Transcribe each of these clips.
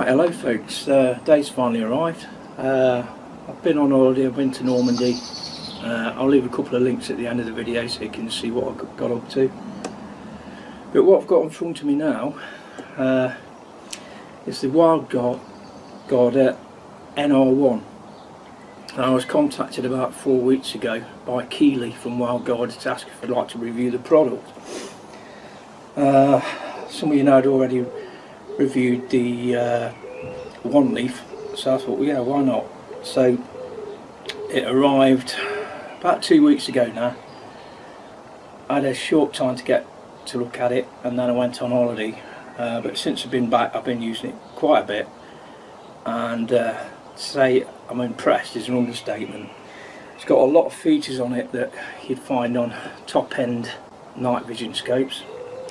Right, hello folks, day's finally arrived. I've been on holiday, I've been to Normandy. I'll leave a couple of links at the end of the video so you can see what I've got up to. But what I've got in front of me now is the Wildguarder NR1. I was contacted about 4 weeks ago by Keeley from Wildguarder to ask if I'd like to review the product. Some of you know I'd already reviewed the one leaf, so I thought, well, yeah, why not? So it arrived about 2 weeks ago now. I had a short time to get to look at it, and then I went on holiday, but since I've been back I've been using it quite a bit, and to say I'm impressed is an understatement. It's got a lot of features on it that you'd find on top end night vision scopes.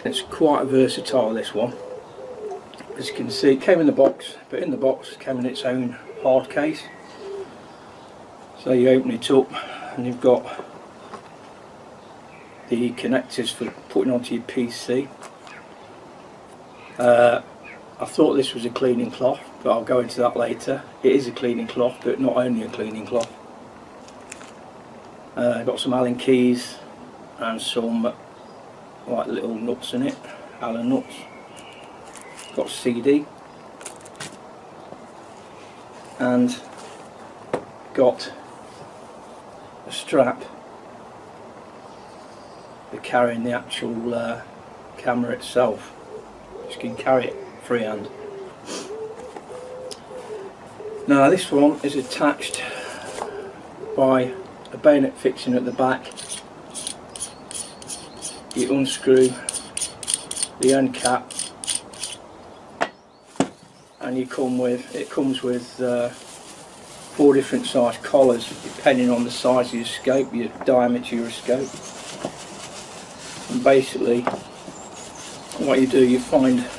It's quite versatile, this one. As you can see, it came in the box, but in the box it came in its own hard case. So you open it up and you've got the connectors for putting onto your PC. I thought this was a cleaning cloth, but I'll go into that later. It is a cleaning cloth, but not only a cleaning cloth. Got some Allen keys and some like little nuts in it, Allen nuts. Got CD and got a strap for carrying the actual camera itself. You can carry it freehand. Now this one is attached by a bayonet fixing at the back. You unscrew the end cap, and it comes with 4 different size collars depending on the size of your scope, your diameter of your scope. And basically what you do, you find a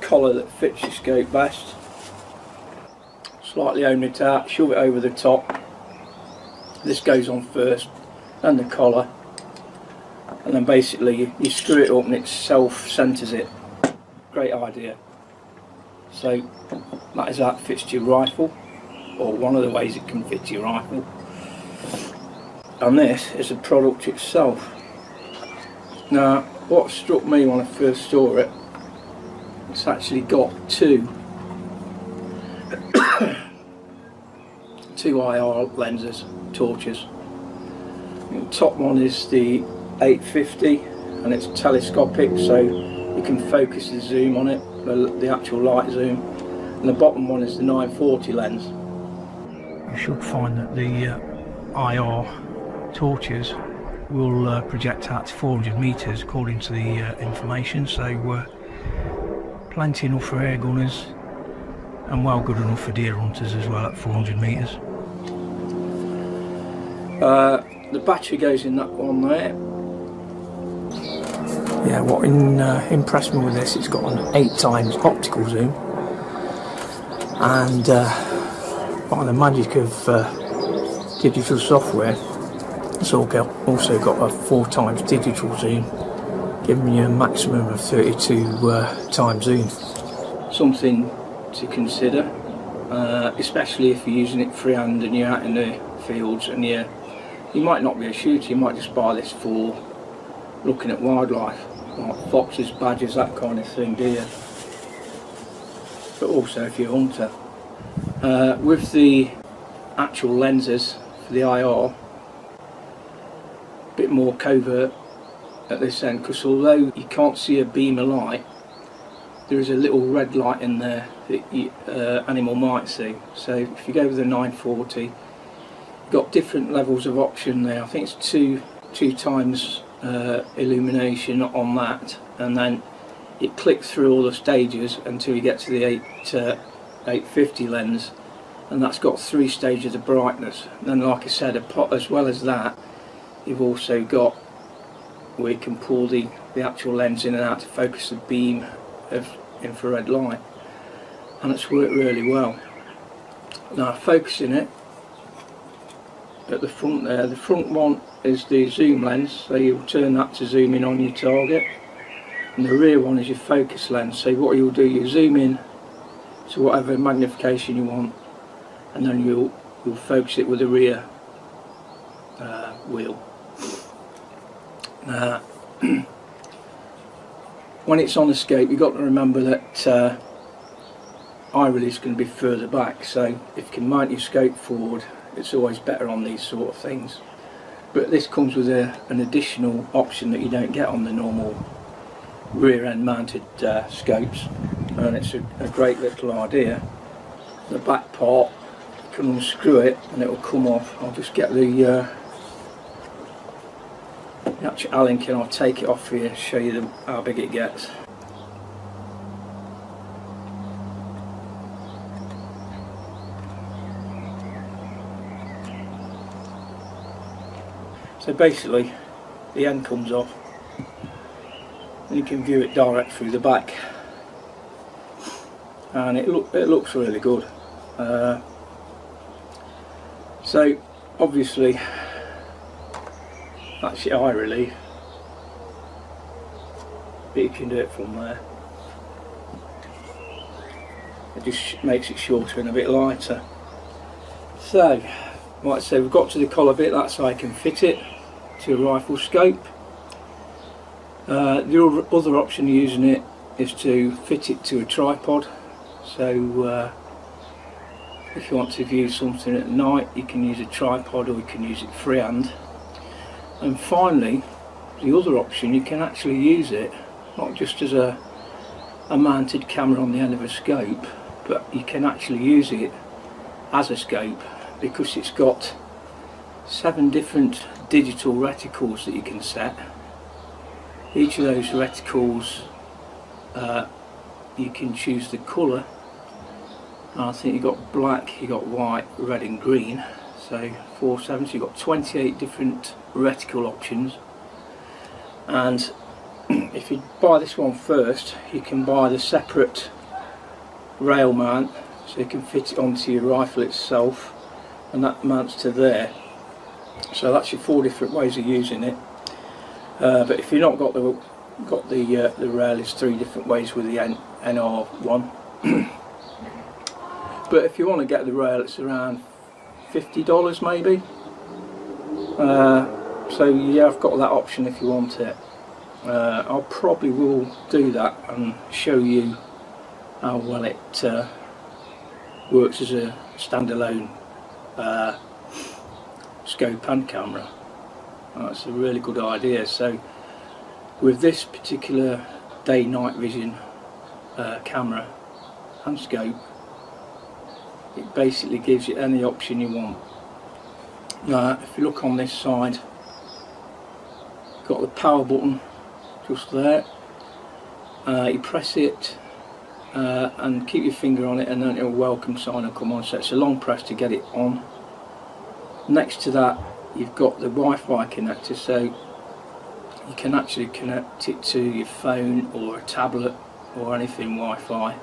collar that fits your scope best, slightly open it out, shove it over the top. This goes on first, and the collar, and then basically you screw it up and it self-centers it. Great idea. So that is how it fits to your rifle, or one of the ways it can fit to your rifle. And this is the product itself. Now what struck me when I first saw it, it's actually got two IR lenses, torches. The top one is the 850 and it's telescopic, so you can focus the zoom on it, the actual light zoom. And the bottom one is the 940 lens. You should find that the IR torches will project out to 400 meters according to the information, so plenty enough for air gunners and well good enough for deer hunters as well at 400 meters. The battery goes in that one there. Yeah, what impressed me with this, it's got an 8x optical zoom, and by the magic of digital software, it's also got a 4x digital zoom, giving you a maximum of 32 times zoom. Something to consider, especially if you're using it freehand and you're out in the fields and you might not be a shooter, you might just buy this for looking at wildlife, like foxes, badgers, that kind of thing, deer. But also if you're a hunter. With the actual lenses for the IR, a bit more covert at this end, because although you can't see a beam of light, there is a little red light in there that animal might see. So if you go with the 940, you've got different levels of option there. I think it's two times illumination on that, and then it clicks through all the stages until you get to the 850 lens, and that's got 3 stages of brightness. And then, like I said, as well as that, you've also got where you can pull the actual lens in and out to focus the beam of infrared light, and it's worked really well. Now focusing it at the front there, the front one is the zoom lens, so you'll turn that to zoom in on your target, and the rear one is your focus lens. So what you'll do, you zoom in to whatever magnification you want, and then you'll focus it with the rear wheel. When it's on the scope, you've got to remember that eye release is going to be further back, so if you can mount your scope forward, it's always better on these sort of things. But this comes with an additional option that you don't get on the normal rear end mounted scopes, and it's a great little idea. The back part, you can unscrew it and it will come off. I'll just get the actual Allen key, I'll take it off here and show you how big it gets. So basically the end comes off and you can view it direct through the back, and it looks really good. So obviously that's your eye relief, but you can do it from there. It just makes it shorter and a bit lighter. So, like I say, we've got to the collar bit, that's how I can fit it to a rifle scope. The other option of using it is to fit it to a tripod. So if you want to view something at night, you can use a tripod, or you can use it freehand. And finally, the other option, you can actually use it not just as a mounted camera on the end of a scope, but you can actually use it as a scope, because it's got 7 different digital reticles that you can set. Each of those reticles, you can choose the colour. I think you've got black, you've got white, red and green. So 4, 7, so you've got 28 different reticle options. And if you buy this one first, you can buy the separate rail mount, so you can fit it onto your rifle itself, and that mounts to there. So that's your 4 different ways of using it. But if you've not got the rail, it's 3 different ways with the NR1. But if you want to get the rail, it's around $50 maybe. So yeah, I've got that option if you want it. I'll probably will do that and show you how well it works as a standalone scope and camera. That's a really good idea. So with this particular day night vision camera and scope, it basically gives you any option you want. If you look on this side, you've got the power button just there. You press it and keep your finger on it, and then it'll welcome sign will come on. So it's a long press to get it on. Next to that, you've got the Wi-Fi connector, so you can actually connect it to your phone or a tablet or anything Wi-Fi,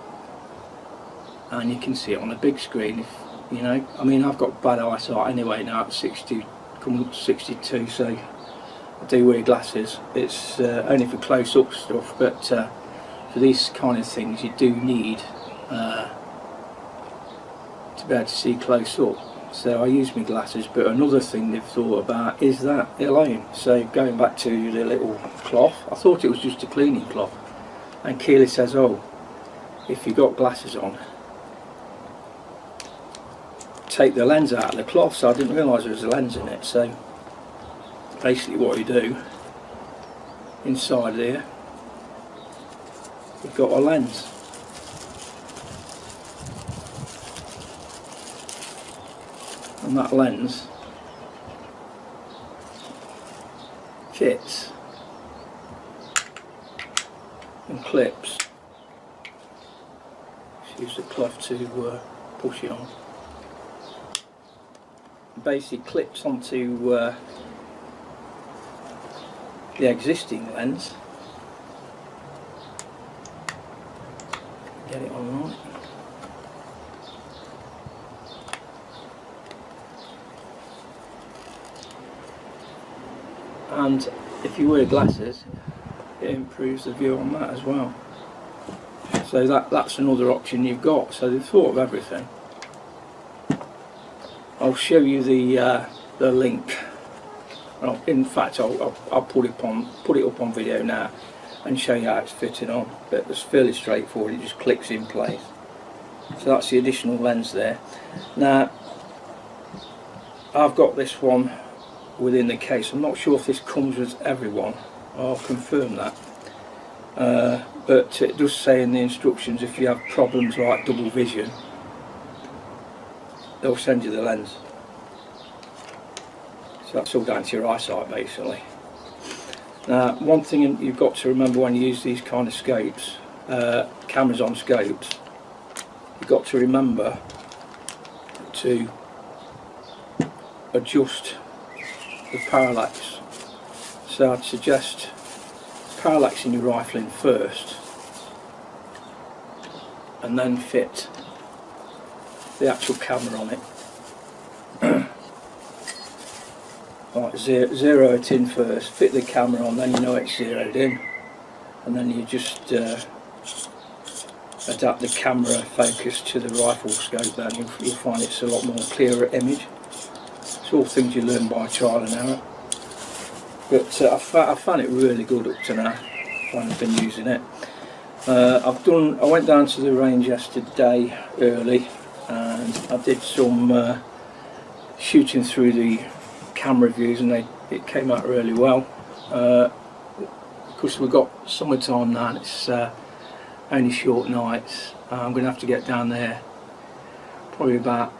and you can see it on a big screen. If you know, I mean, I've got bad eyesight anyway now at 60, coming up to 62, so I do wear glasses. It's only for close-up stuff, but for these kind of things you do need to be able to see close up. So I use my glasses. But another thing they've thought about is that alone. So going back to the little cloth, I thought it was just a cleaning cloth, and Keely says, oh, if you've got glasses on, take the lens out of the cloth. So I didn't realise there was a lens in it. So basically what you do, inside there you've got a lens, and that lens fits and clips. Just use the cloth to push it on. Basically clips onto the existing lens. Get it on right. And if you wear glasses, it improves the view on that as well. So that's another option you've got. So they've thought of everything. I'll show you the link. In fact, I'll put it up on video now and show you how it's fitted on. But it's fairly straightforward. It just clicks in place. So that's the additional lens there. Now I've got this one within the case. I'm not sure if this comes with everyone. I'll confirm that. But it does say in the instructions, if you have problems like double vision, they'll send you the lens. So that's all down to your eyesight basically. Now one thing you've got to remember when you use these kind of scopes, cameras on scopes, you've got to remember to adjust the parallax. So I'd suggest parallaxing your rifle in first and then fit the actual camera on it. Right, zero it in first, fit the camera on, then you know it's zeroed in, and then you just adapt the camera focus to the rifle scope. Then you'll find it's a lot more clearer image. It's all things you learn by trial and error. But I found it really good up to now when I've been using it. I went down to the range yesterday early, and I did some shooting through the camera views, and it came out really well. Of course we've got summertime now and it's only short nights. I'm going to have to get down there probably about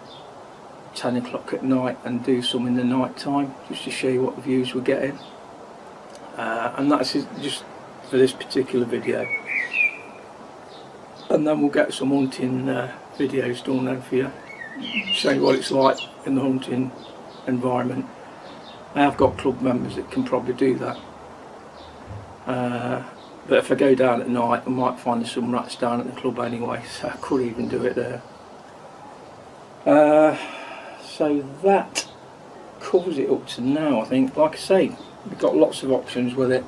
10 o'clock at night and do some in the night time just to show you what the views we're getting. And that's just for this particular video. And then we'll get some hunting videos done then for you, show you what it's like in the hunting environment. I have got club members that can probably do that. But if I go down at night, I might find there's some rats down at the club anyway, so I could even do it there. So that covers it up to now, I think. Like I say, we've got lots of options with it.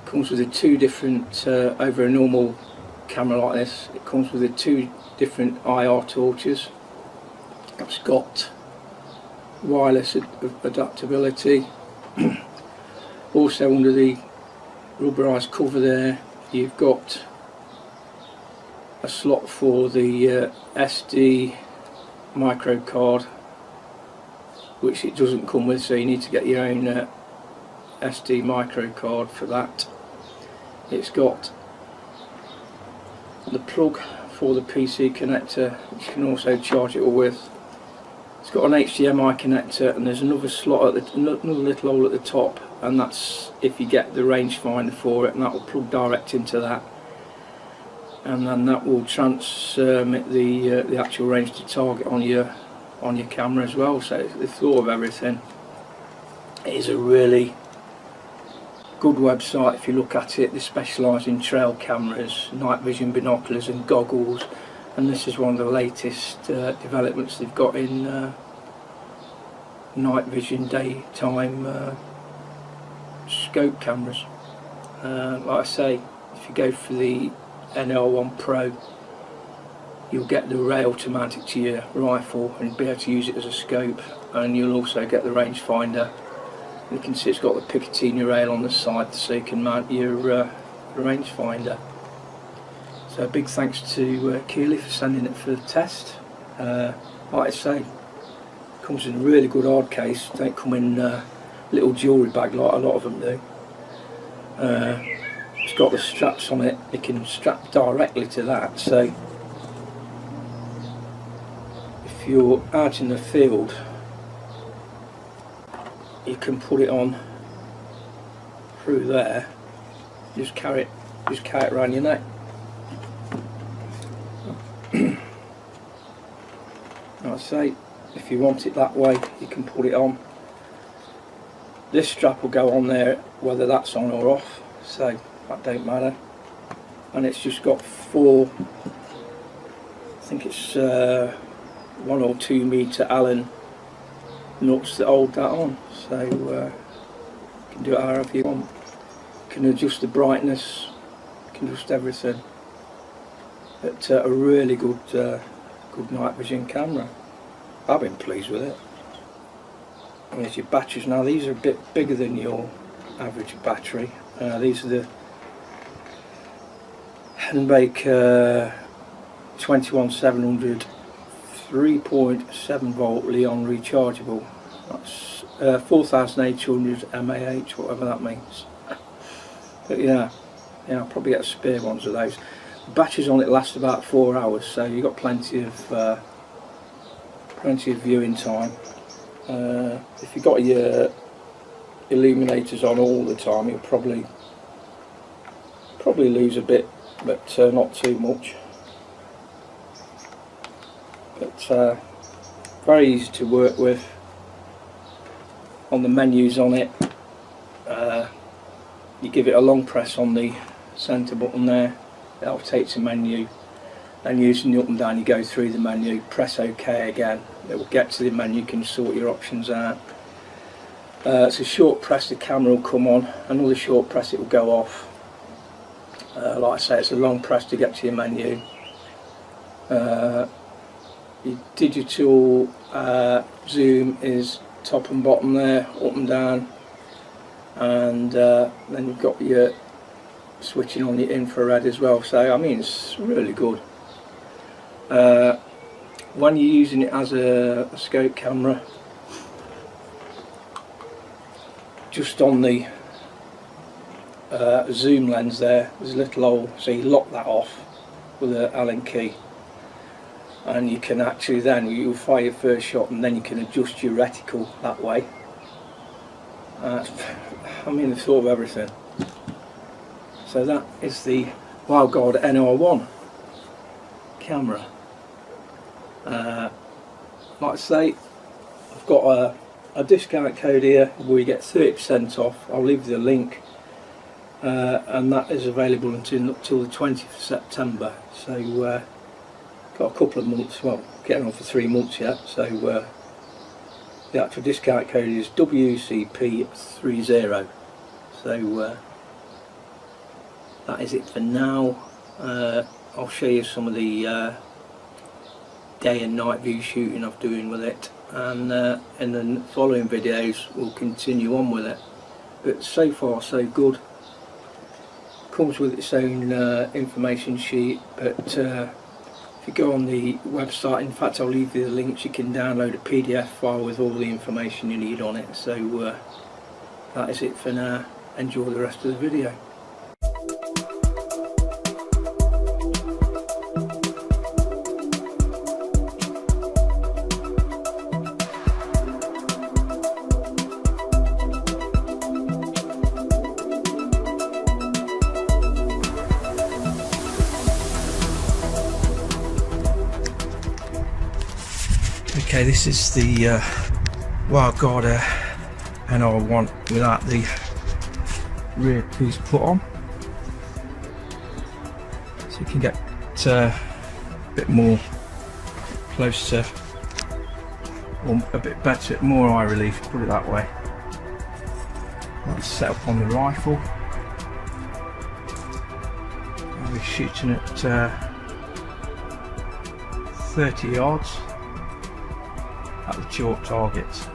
Comes with the two different, over a normal camera like this, it comes with the two different IR torches. It's got wireless adaptability. Also under the rubberized cover there you've got a slot for the SD micro card, which it doesn't come with, so you need to get your own SD micro card for that. It's got the plug for the PC connector, which you can also charge it all with. It's got an HDMI connector, and there's another slot at another little hole at the top, and that's if you get the rangefinder for it, and that will plug direct into that, and then that will transmit the actual range to target on your camera as well. So they've thought of everything. It is a really good website if you look at it. They specialise in trail cameras, night vision binoculars and goggles, and this is one of the latest developments they've got in night vision daytime scope cameras. Like I say, if you go for the NR1 Pro, you'll get the rail to mount it to your rifle and be able to use it as a scope, and you'll also get the rangefinder. You can see it's got the Picatinny rail on the side so you can mount your rangefinder. So a big thanks to Keeley for sending it for the test. Like I say, comes in a really good hard case. Don't come in a little jewellery bag like a lot of them do. It's got the straps on it. You can strap directly to that. So if you're out in the field, you can put it on through there. Just carry it around your neck. Like I say, if you want it that way, you can put it on. This strap will go on there whether that's on or off, so that don't matter. And it's just got four, I think it's 1 or 2 metre Allen nuts that hold that on, so you can do it however you want. You can adjust the brightness, you can adjust everything. But a really good good night vision camera. I've been pleased with it. And there's your batteries. Now these are a bit bigger than your average battery. These are the Handbake 21700 3.7 volt Leon rechargeable. That's 4800 mAh, whatever that means. But yeah, I'll probably get spare ones of those. The batteries on it last about 4 hours, so you've got plenty of viewing time. If you've got your illuminators on all the time, you'll probably lose a bit, but not too much. But very easy to work with. On the menus on it, you give it a long press on the centre button there, that'll take to menu, and using the up and down you go through the menu, press OK again, it will get to the menu, you can sort your options out. It's a short press, the camera will come on, another short press it will go off. Like I say, it's a long press to get to your menu. Your digital zoom is top and bottom there, up and down, and then you've got your switching on the infrared as well, so I mean it's really good. When you're using it as a scope camera, just on the zoom lens there's a little hole, so you lock that off with an Allen key, and you can actually then you'll fire your first shot and then you can adjust your reticle that way. I mean, they've thought of everything. So that is the Wildguarder NR1 camera. Like I say, I've got a discount code here where you get 30% off. I'll leave you the link, and that is available until the 20th of September. So got a couple of months, well, getting on for 3 months yet. So the actual discount code is WCP30. So that is it for now. I'll show you some of the day and night view shooting I'm doing with it, and in the following videos we'll continue on with it. But so far so good. Comes with its own information sheet, but if you go on the website, in fact I'll leave you the links, you can download a PDF file with all the information you need on it. So that is it for now. Enjoy the rest of the video. Okay, this is the Wildguarder NR1 without the rear piece put on, so you can get a bit more close to, or a bit better, more eye relief, put it that way. That's set up on the rifle. I'll be shooting at 30 yards. At the chalk targets.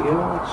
Yards.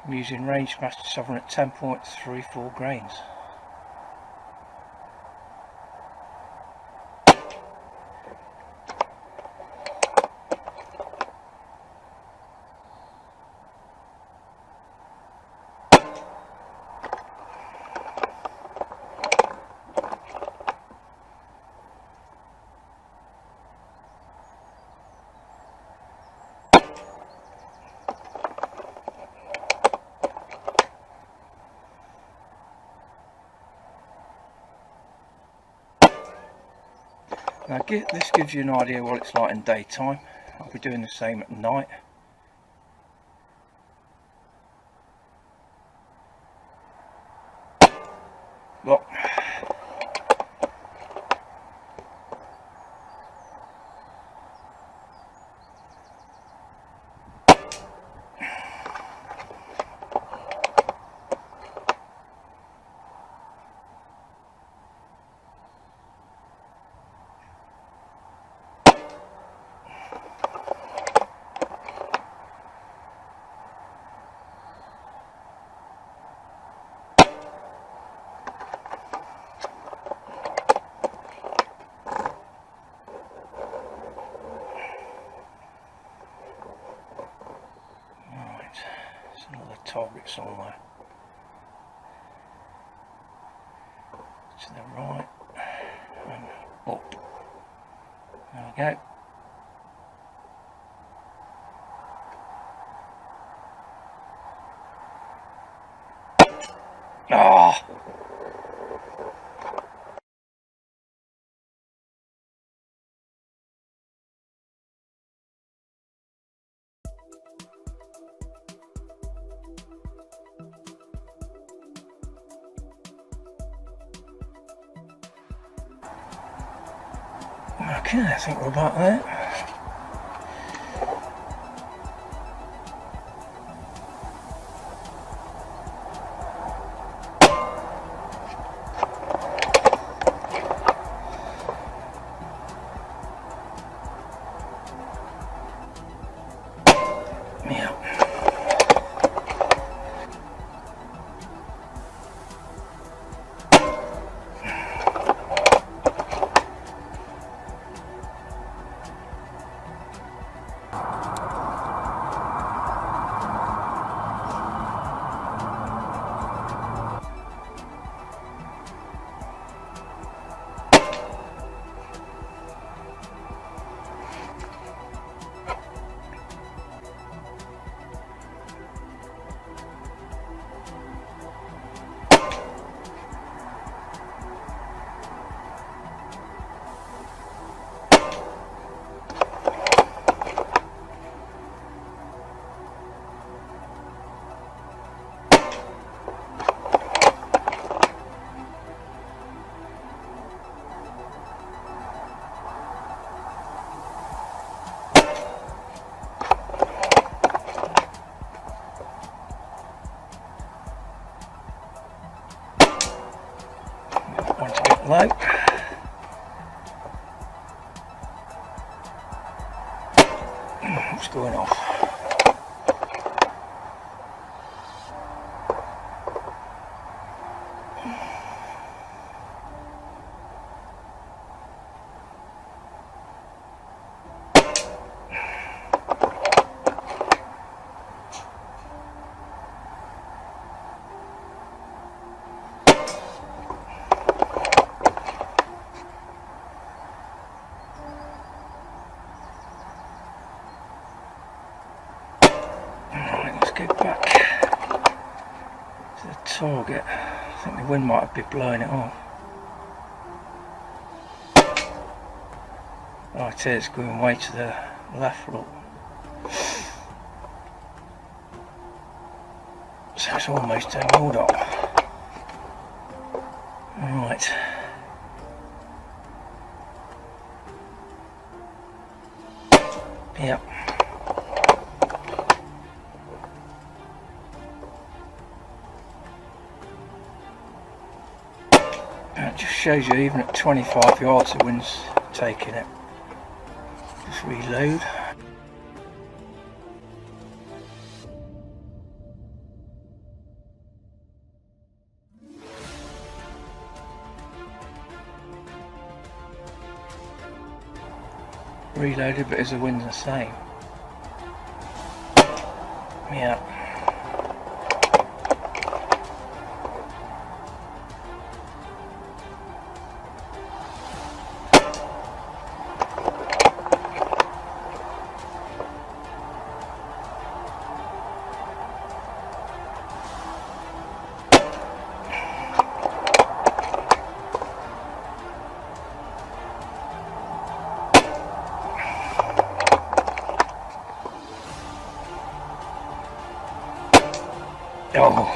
I'm using Rangemaster Sovereign at 10.34 grains. Now this gives you an idea what it's like in daytime. I'll be doing the same at night. Look. Another target somewhere to the right and up. There we go. Ah! Okay, I think we're about there. Yeah. Once a bit low. What's going off? Get back to the target. I think the wind might be blowing it off. Right here, it's going way to the left, look. So it's almost a hold up. Right. Yep. It just shows you even at 25 yards the wind's taking it. Just reload. reloaded, but as the wind's the same. Yeah. Oh.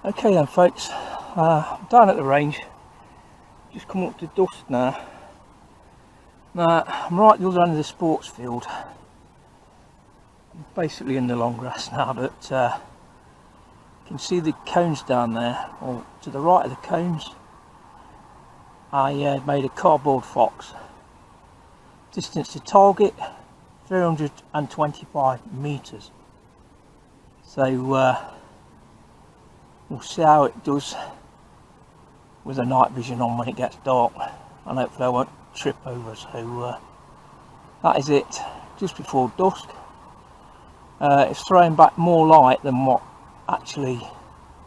Okay then folks, I'm down at the range, just come up to dusk now. Now I'm right at the other end of the sports field, I'm basically in the long grass now, but you can see the cones down there, or to the right of the cones I made a cardboard fox. Distance to target 325 metres, so we'll see how it does with the night vision on when it gets dark, and hopefully I won't trip over. So that is it, just before dusk. It's throwing back more light than what actually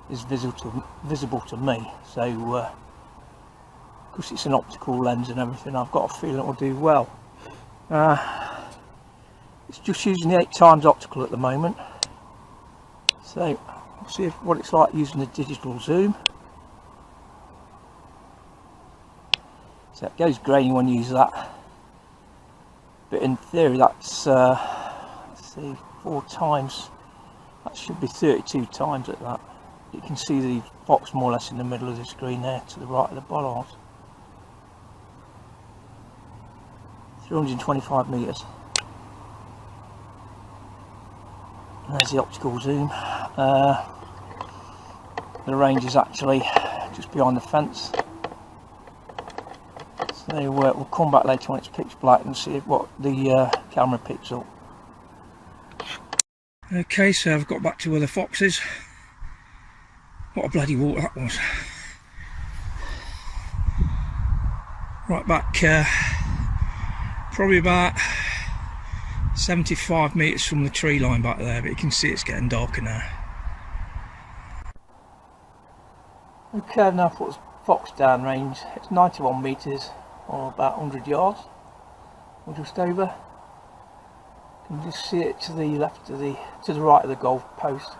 is visible to me, so because it's an optical lens and everything, I've got a feeling it will do well. It's just using the 8x optical at the moment, so we'll see what it's like using the digital zoom. So it goes grainy when you use that, but in theory that's let's see, 4x, that should be 32 times at that. You can see the fox more or less in the middle of the screen there, to the right of the bollards. 325 metres. And there's the optical zoom. The range is actually just behind the fence, so we'll come back later when it's pitch black and see what the camera picks up. Okay, so I've got back to where the fox is. What a bloody walk that was. Right back, probably about 75 metres from the tree line back there, but you can see it's getting darker now. Okay, I've now put the fox down range. It's 91 metres, or about 100 yards, or just over. You can just see it to the left of to the right of the golf post,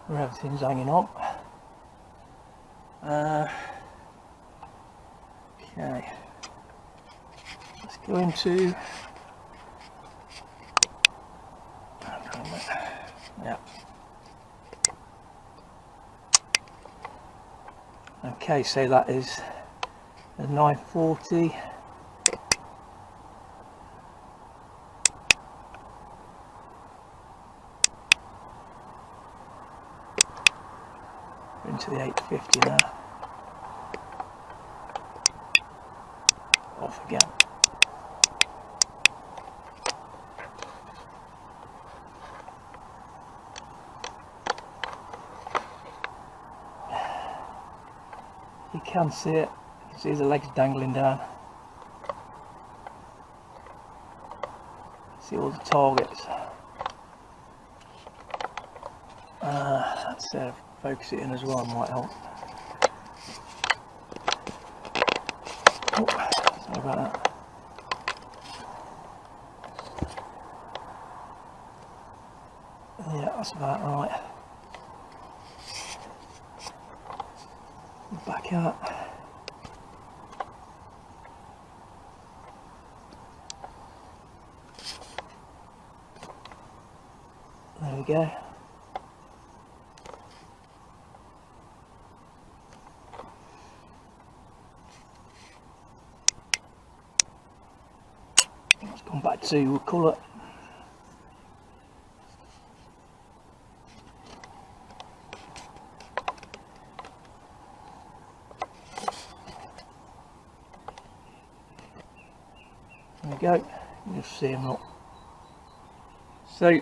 where everything's hanging on. Okay, let's go into. Yeah. Okay, so that is a 940. Into the 850 now. Off again. You can see it, you can see the legs dangling down. See all the targets. That's focus it in as well, might help. Oh, sorry about that. That's about right. Back out. There we go. Let's come back to colour. There we go. You just see them up. So,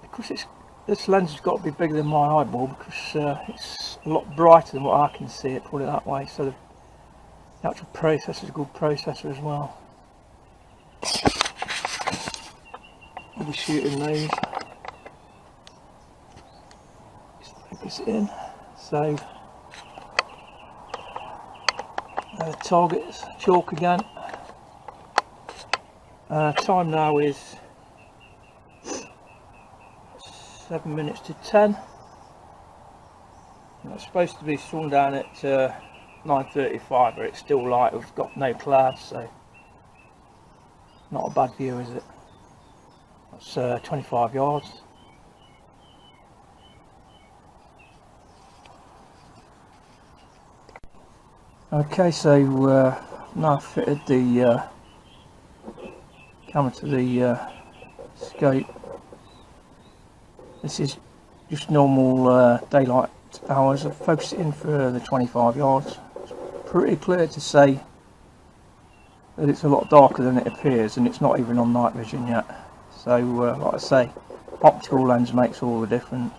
because this lens has got to be bigger than my eyeball, because it's a lot brighter than what I can see it, put it that way. So the actual processor is a good processor as well. I'll be shooting those. Just focus it in. So targets, chalk again. Time now is 7 minutes to 10. And it's supposed to be sundown at 9:35, but it's still light. We've got no clouds, so not a bad view, is it? That's 25 yards. Okay, so now I've fitted the camera to the scope. This is just normal daylight hours. I've focused it in for the 25 yards. It's pretty clear to say that it's a lot darker than it appears, and it's not even on night vision yet. So like I say, optical lens makes all the difference.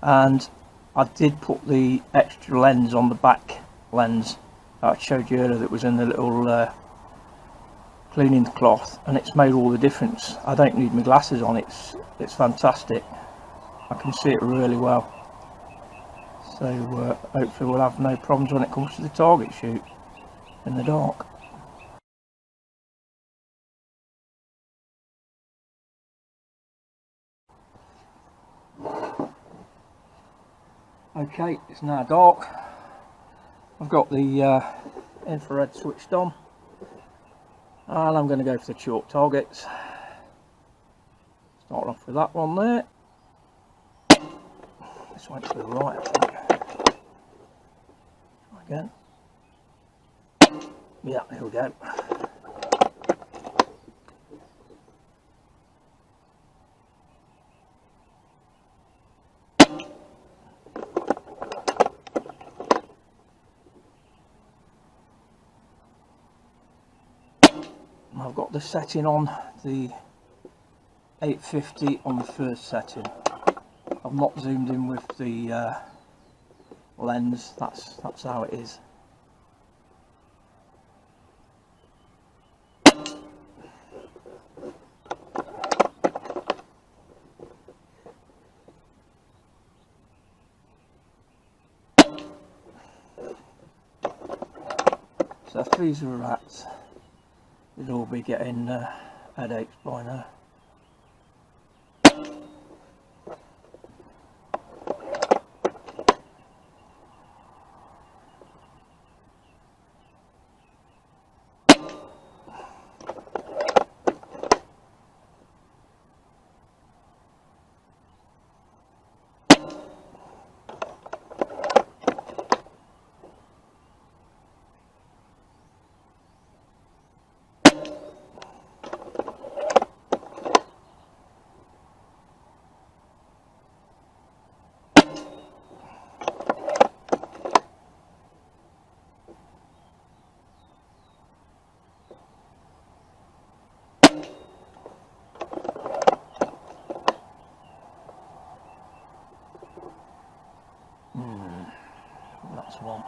And I did put the extra lens on the back lens that I showed you earlier that was in the little cleaning cloth, and it's made all the difference. I don't need my glasses on. It's fantastic. I can see it really well. So hopefully we'll have no problems when it comes to the target shoot in the dark. Okay, it's now dark. I've got the infrared switched on, and I'm going to go for the chalk targets. Start off with that one there. This went to the right, I think. Try again. Yeah, here we go. I've got the setting on the 850 on the first setting. I've not zoomed in with the lens. That's how it is. So if these were rats, they'd all be getting headaches by now. That's one.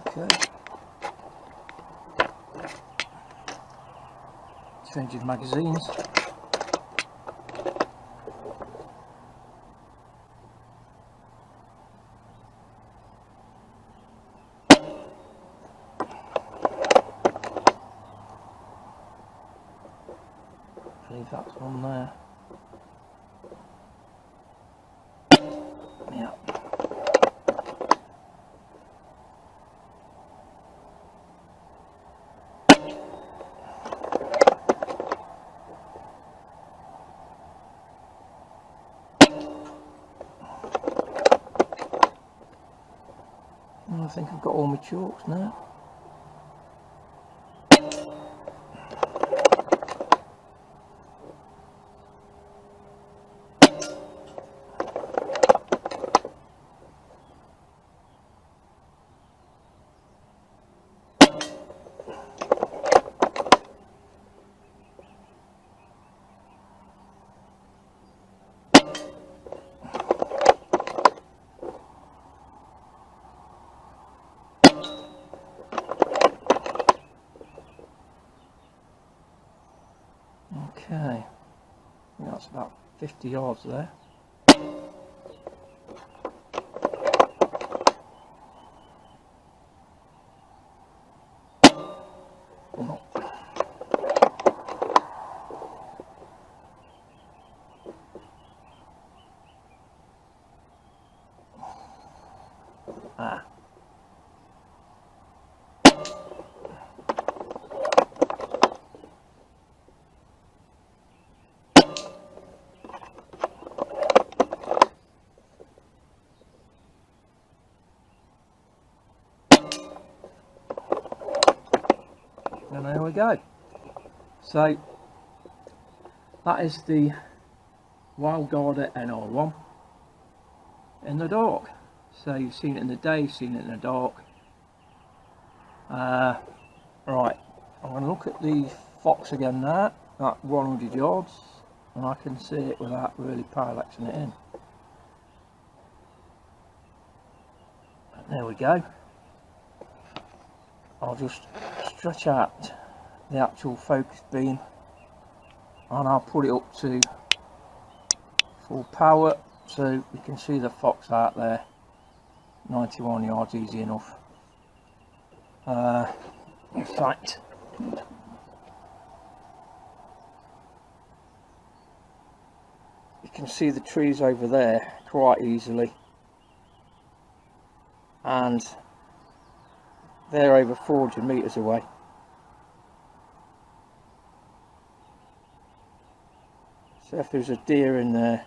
Okay. Changing magazines. believe that's on there. Yeah. I think I've got all my chalks now. Okay, I think that's about 50 yards there. Oh. Ah. And there we go. So that is the Wildguarder NR1 in the dark. So you've seen it in the day, you've seen it in the dark. Right, I'm going to look at the fox again now at 100 yards, and I can see it without really parallaxing it in. And there we go. I'll just stretch out the actual focus beam and I'll put it up to full power so you can see the fox out there. 91 yards, easy enough. In fact, you can see the trees over there quite easily, and they're over 400 metres away. So if there's a deer in there,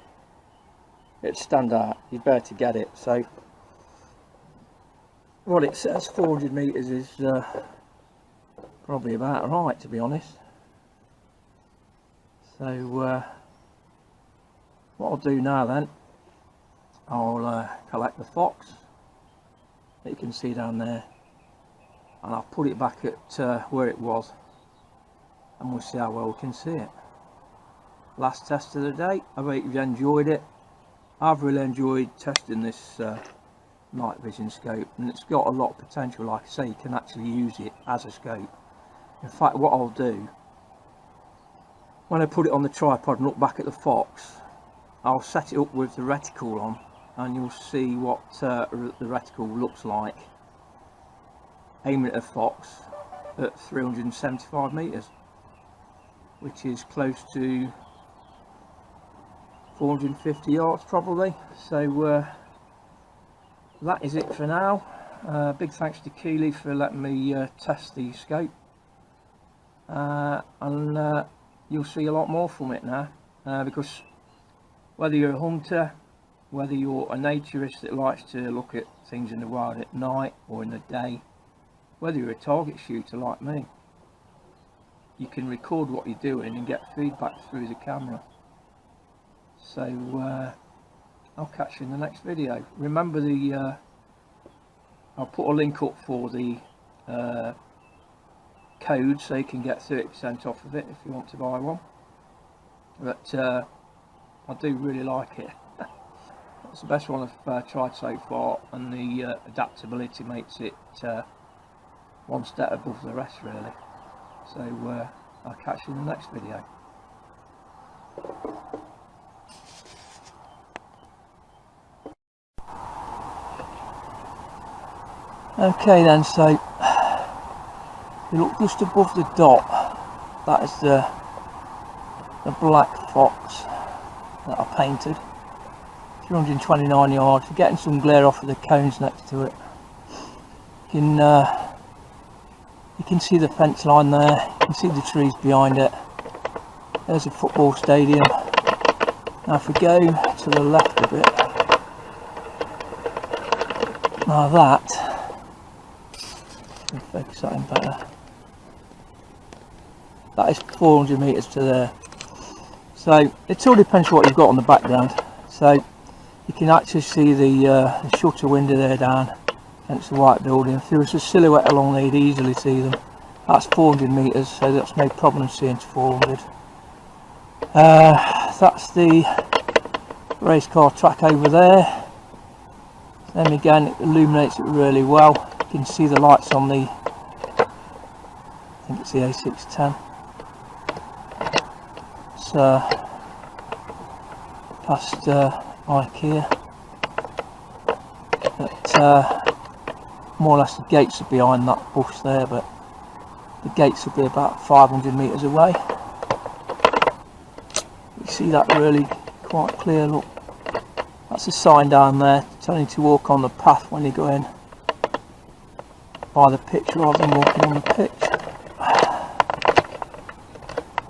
it'd stand out, you'd better get it. So what it says 400 metres is probably about right, to be honest. So what I'll do now then, I'll collect the fox that you can see down there, and I'll put it back at where it was, and we'll see how well we can see it. Last test of the day. I hope you've enjoyed it. I've really enjoyed testing this night vision scope, and it's got a lot of potential. Like I say, you can actually use it as a scope. In fact, what I'll do, when I put it on the tripod and look back at the fox, I'll set it up with the reticle on, and you'll see what the reticle looks like aiming at a fox at 375 metres, which is close to 450 yards probably. So that is it for now. Big thanks to Keeley for letting me test the scope, and you'll see a lot more from it now, because whether you're a hunter, whether you're a naturist that likes to look at things in the wild at night or in the day, whether you're a target shooter like me, you can record what you're doing and get feedback through the camera. So I'll catch you in the next video. Remember I'll put a link up for the code so you can get 30% off of it if you want to buy one. But I do really like it. It's the best one I've tried so far, and the adaptability makes it one step above the rest really. So I'll catch you in the next video. Okay then, so you look just above the dot, that is the the black fox that I painted. 329 yards. You're getting some glare off of the cones next to it. You can see the fence line there, you can see the trees behind it. There's a football stadium. Now if we go to the left of it, now that, I'll focus that in better, that is 400 metres to there. So it all depends what you've got on the background. So you can actually see the shutter window there down against the white building. If there was a silhouette along there, you'd easily see them. That's 400 metres, so that's no problem seeing to 400. That's the race car track over there. Then again, it illuminates it really well. You can see the lights on the, I think it's the A610. It's past IKEA. But more or less the gates are behind that bush there, but the gates will be about 500 metres away. You see that really quite clear, look. That's a sign down there telling you to walk on the path when you go in by the pitch rather than walking on the pitch.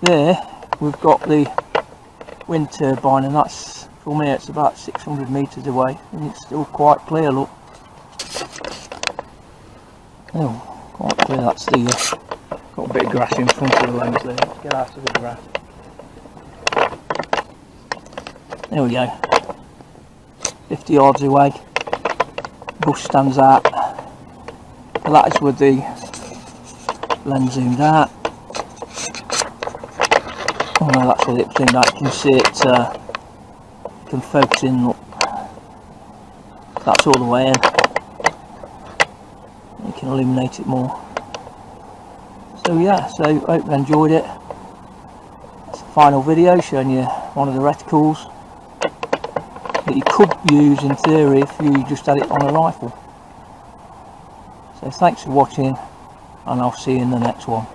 There we've got the wind turbine, and that's, from here it's about 600 metres away, and it's still quite clear, look. Oh, quite clear. That's the got a bit of grass in front of the lens there. Let's get out of the grass. There we go. 50 yards away. Bush stands out. And that is with the lens zoomed out. Oh no, that's with it zoomed out. You can see it can focus in. Look. That's all the way in. You can illuminate it more. So yeah, so I hope you enjoyed it. It's the final video showing you one of the reticles that you could use in theory if you just had it on a rifle. So thanks for watching, and I'll see you in the next one.